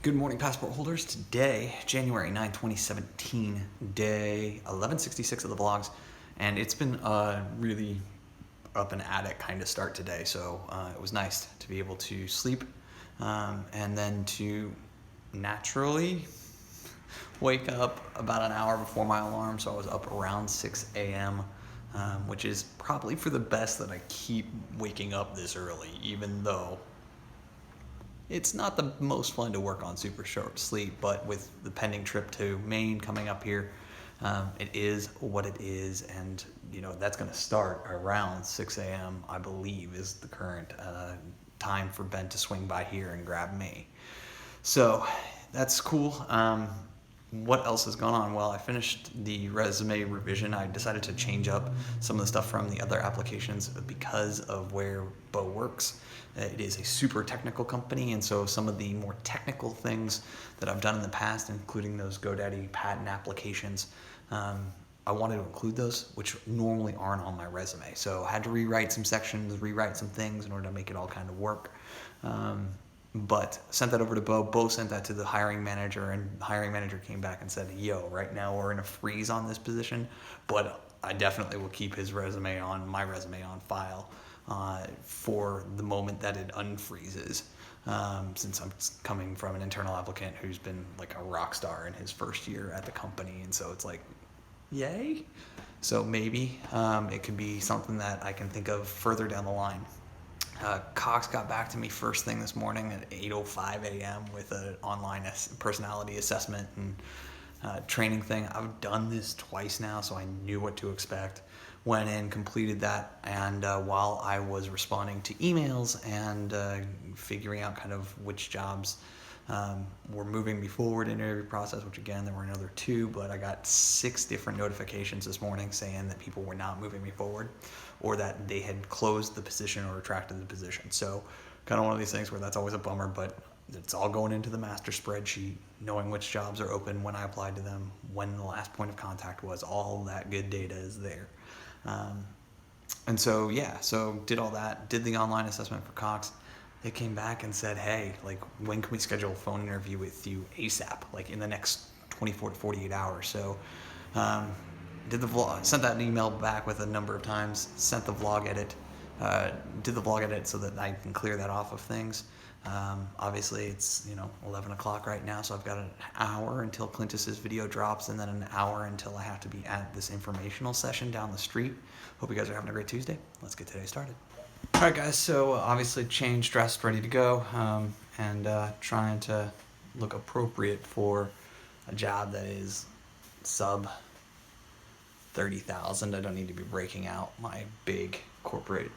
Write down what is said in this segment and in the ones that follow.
Good morning, passport holders. Today, January 9, 2017, day 1166 of the vlogs, and it's been a really up and at it kind of start today, so it was nice to be able to sleep and then to naturally wake up about an hour before my alarm, so I was up around 6 a.m., which is probably for the best that I keep waking up this early, even though it's not the most fun to work on super short sleep, but with the pending trip to Maine coming up here, it is what it is, and that's going to start around 6 a.m. I believe is the current time for Ben to swing by here and grab me. So that's cool. What else has gone on? Well, I finished the resume revision. I decided to change up some of the stuff from the other applications because of where Bo works. It is a super technical company, and so some of the more technical things that I've done in the past, including those GoDaddy patent applications, I wanted to include those, which normally aren't on my resume. So I had to rewrite some sections, rewrite some things in order to make it all kind of work. But sent that over to Bo. Bo sent that to the hiring manager, and the hiring manager came back and said, yo, right now we're in a freeze on this position, but I definitely will keep my resume on file for the moment that it unfreezes, since I'm coming from an internal applicant who's been like a rock star in his first year at the company, and so it's like, yay. So maybe it could be something that I can think of further down the line. Cox got back to me first thing this morning at 8:05 a.m. with an online personality assessment and training thing. I've done this twice now, so I knew what to expect. Went in, completed that, and while I was responding to emails and figuring out kind of which jobs were moving me forward in the interview process, which again, there were another 2, but I got 6 different notifications this morning saying that people were not moving me forward, or that they had closed the position or retracted the position. So kind of one of these things where that's always a bummer, but it's all going into the master spreadsheet, knowing which jobs are open, when I applied to them, when the last point of contact was, all that good data is there. And so, so did all that, did the online assessment for Cox. They came back and said, hey, like, when can we schedule a phone interview with you ASAP, like in the next 24 to 48 hours. So did the vlog, sent that email back with a number of times, sent the vlog edit, did the vlog edit so that I can clear that off of things. Obviously it's 11 o'clock right now, so I've got an hour until Clintus's video drops, and then an hour until I have to be at this informational session down the street. Hope you guys are having a great Tuesday. Let's get today started. All right, guys, so obviously changed, dressed, ready to go, and trying to look appropriate for a job that is sub 30,000. I don't need to be breaking out my big corporate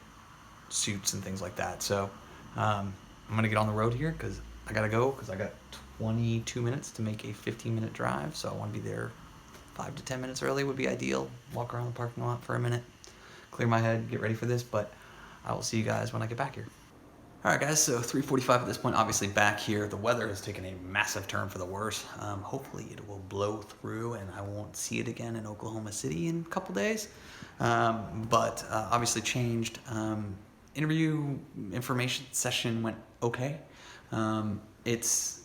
suits and things like that. So I'm going to get on the road here because I got to go, because I got 22 minutes to make a 15-minute drive. So I want to be there 5 to 10 minutes early would be ideal. Walk around the parking lot for a minute, clear my head, get ready for this, but I will see you guys when I get back here. All right, guys, so 3:45 at this point, obviously back here. The weather has taken a massive turn for the worse. Hopefully it will blow through and I won't see it again in Oklahoma City in a couple days. But obviously changed. Interview information session went okay. It's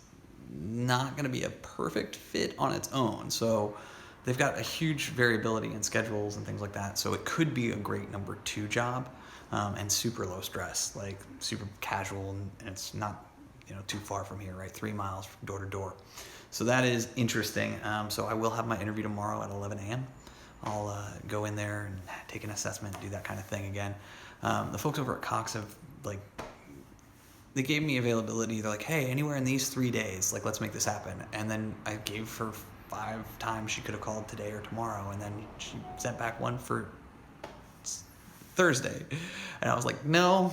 not going to be a perfect fit on its own. So they've got a huge variability in schedules and things like that. So it could be a great number 2 job. And super low stress, like super casual, and it's not too far from here, right? 3 miles from door to door. So that is interesting. So I will have my interview tomorrow at 11 a.m. I'll go in there and take an assessment, do that kind of thing again. The folks over at Cox have they gave me availability. They're like, hey, anywhere in these 3 days, like, let's make this happen. And then I gave her 5 times she could have called today or tomorrow, and then she sent back one for Thursday, and I was like, no,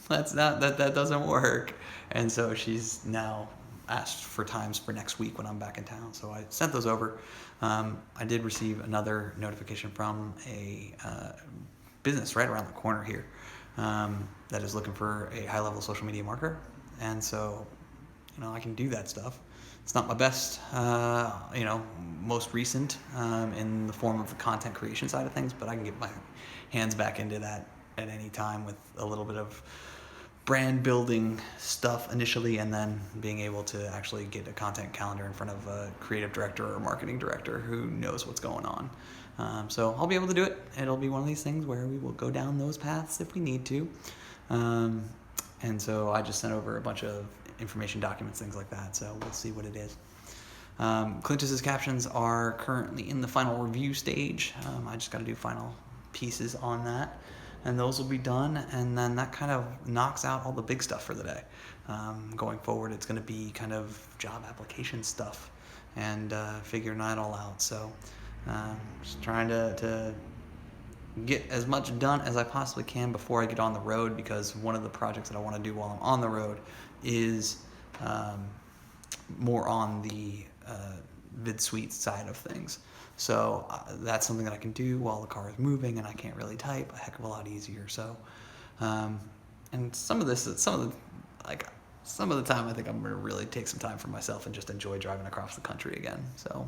that doesn't work. And so she's now asked for times for next week when I'm back in town, so I sent those over. I did receive another notification from a business right around the corner here that is looking for a high-level social media marketer, and so I can do that stuff. It's not my best, most recent in the form of the content creation side of things, but I can get my hands back into that at any time with a little bit of brand building stuff initially, and then being able to actually get a content calendar in front of a creative director or marketing director who knows what's going on. So I'll be able to do it. It'll be one of these things where we will go down those paths if we need to. And so I just sent over a bunch of information documents, things like that. So we'll see what it is. Clintus's captions are currently in the final review stage. I just got to do final pieces on that, and those will be done, and then that kind of knocks out all the big stuff for the day. Going forward, it's going to be kind of job application stuff and figuring that all out. So just trying to get as much done as I possibly can before I get on the road, because one of the projects that I want to do while I'm on the road is more on the VidSuite side of things. So that's something that I can do while the car is moving and I can't really type a heck of a lot easier. So, and some of the time I think I'm gonna really take some time for myself and just enjoy driving across the country again. So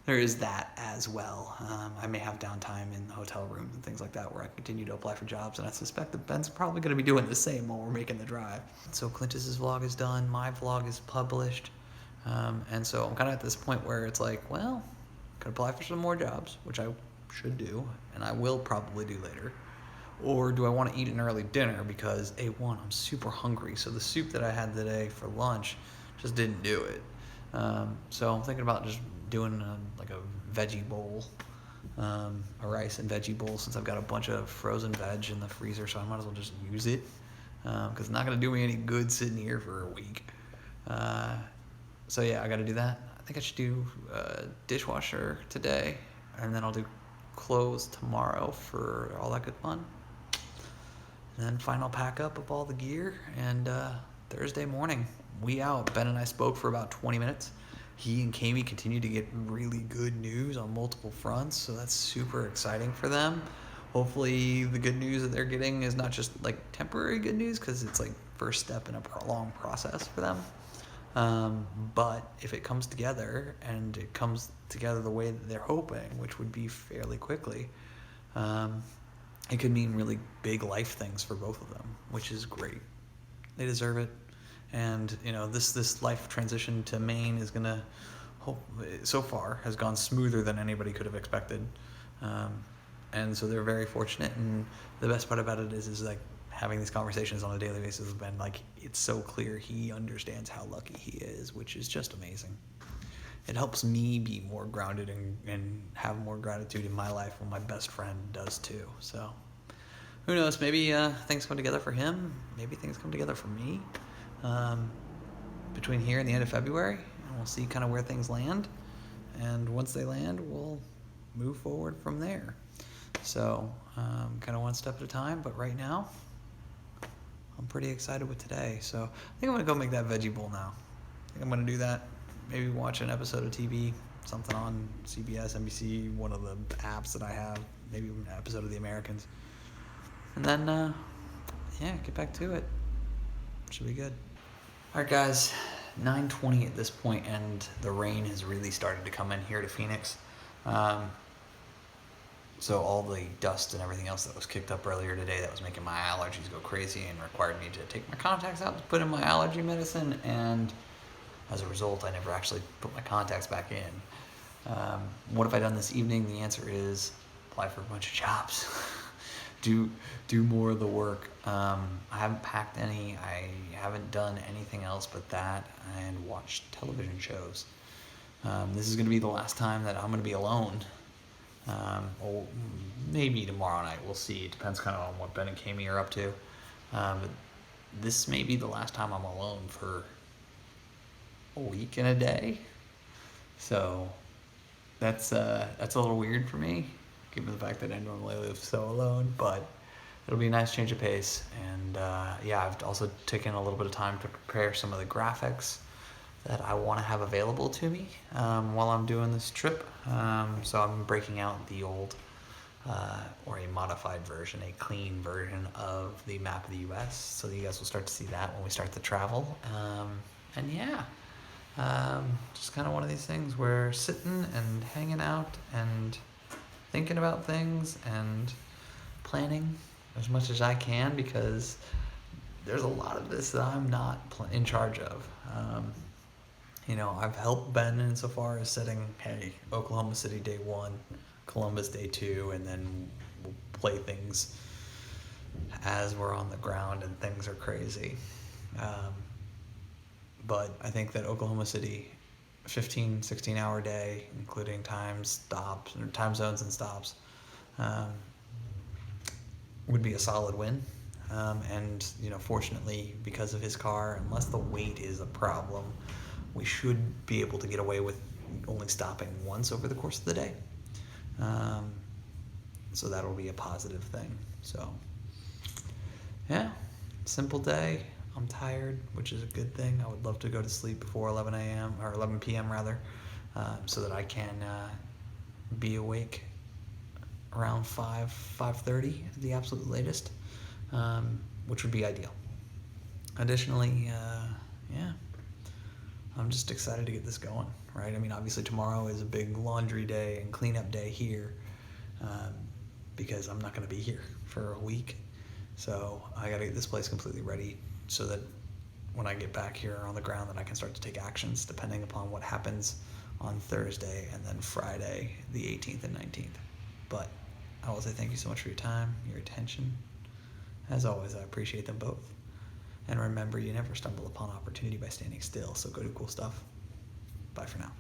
there is that as well. I may have downtime in the hotel room and things like that where I continue to apply for jobs, and I suspect that Ben's probably going to be doing the same while we're making the drive. So Clintus's vlog is done, my vlog is published, and so I'm kind of at this point where it's like, well, I could apply for some more jobs, which I should do, and I will probably do later. Or do I want to eat an early dinner because A1, I'm super hungry, so the soup that I had today for lunch just didn't do it. So I'm thinking about just doing like a veggie bowl, a rice and veggie bowl, since I've got a bunch of frozen veg in the freezer, so I might as well just use it, because it's not going to do me any good sitting here for a week. So yeah, I got to do that. I think I should do dishwasher today, and then I'll do clothes tomorrow for all that good fun. And then final pack up of all the gear, and Thursday morning, we out. Ben and I spoke for about 20 minutes. He and Kami continue to get really good news on multiple fronts, so that's super exciting for them. Hopefully the good news that they're getting is not just like temporary good news, because it's like first step in a long process for them. But if it comes together, and it comes together the way that they're hoping, which would be fairly quickly, it could mean really big life things for both of them, which is great. They deserve it. And you know, this life transition to Maine is gonna, so far, has gone smoother than anybody could have expected, and so they're very fortunate. And the best part about it is like having these conversations on a daily basis with Ben. Like, it's so clear he understands how lucky he is, which is just amazing. It helps me be more grounded and have more gratitude in my life when my best friend does too. So who knows? Maybe things come together for him. Maybe things come together for me. Between here and the end of February, and we'll see kind of where things land, and once they land, we'll move forward from there. So kind of one step at a time, but right now I'm pretty excited with today. So I think I'm gonna go make that veggie bowl now. I think I'm gonna do that, maybe watch an episode of TV, something on CBS, NBC, one of the apps that I have, maybe an episode of The Americans, and then yeah, get back to it. Should be good. All right, guys, 9:20 at this point, and the rain has really started to come in here to Phoenix. So all the dust and everything else that was kicked up earlier today that was making my allergies go crazy and required me to take my contacts out to put in my allergy medicine, and as a result, I never actually put my contacts back in. What have I done this evening? The answer is apply for a bunch of jobs. do more of the work. I haven't packed any. I haven't done anything else but that, and watched television shows. This is going to be the last time that I'm going to be alone. Or maybe tomorrow night. We'll see. It depends kind of on what Ben and Kami are up to. But this may be the last time I'm alone for a week and a day. So that's a little weird for me, given the fact that I normally live so alone, but it'll be a nice change of pace. And yeah, I've also taken a little bit of time to prepare some of the graphics that I want to have available to me while I'm doing this trip. So I'm breaking out the old, or a modified version, a clean version of the map of the US, so that you guys will start to see that when we start to travel. And yeah, just kind of one of these things where sitting and hanging out and thinking about things and planning as much as I can, because there's a lot of this that I'm not in charge of. I've helped Ben insofar as setting, hey, Oklahoma City day 1, Columbus day 2, and then we'll play things as we're on the ground and things are crazy. But I think that Oklahoma City, 15, 16-hour day, including time zones and stops, would be a solid win. And fortunately, because of his car, unless the weight is a problem, we should be able to get away with only stopping once over the course of the day. So that'll be a positive thing. So, yeah, simple day. I'm tired, which is a good thing. I would love to go to sleep before 11 a.m. or 11 p.m. rather, so that I can be awake around 5:30 at the absolute latest, which would be ideal. Additionally, I'm just excited to get this going, right? I mean, obviously tomorrow is a big laundry day and cleanup day here, because I'm not going to be here for a week. So I got to get this place completely ready so that when I get back here on the ground that I can start to take actions depending upon what happens on Thursday and then Friday, the 18th and 19th. But I will say thank you so much for your time, your attention. As always, I appreciate them both. And remember, you never stumble upon opportunity by standing still, so go do cool stuff. Bye for now.